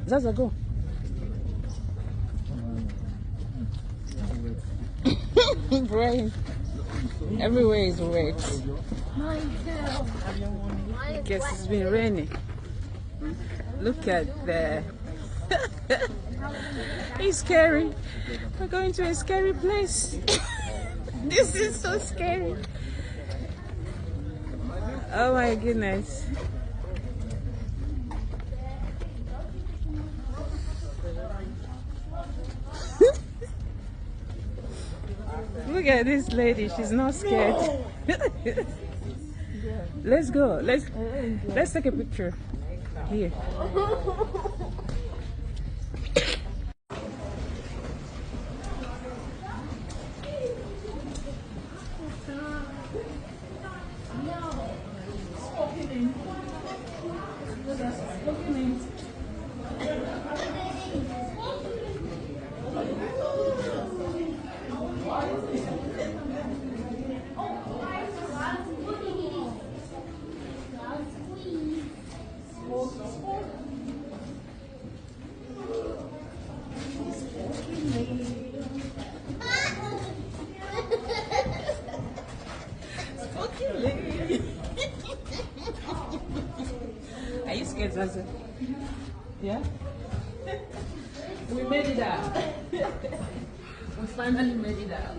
Zaza, go. Rain. Everywhere is wet. I guess it's been raining. Look at that. It's scary. We're going to a scary place. This is so scary. Oh my goodness. Look at this lady. She's not scared. Let's go. Let's take a picture. Here. Are you scared, Zaza? Yeah? We made it out. We finally made it out.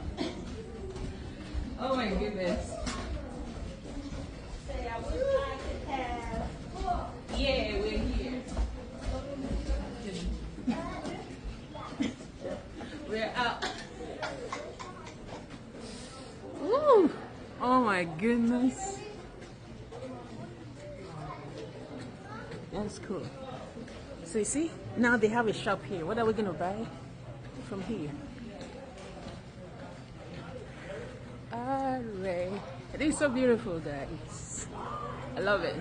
Oh my goodness. Yeah, we're here. We're out. Woo! Oh my goodness. That's cool. So you see, now they have a shop here. What are we gonna buy from here? Alright. It is so beautiful, guys. I love it.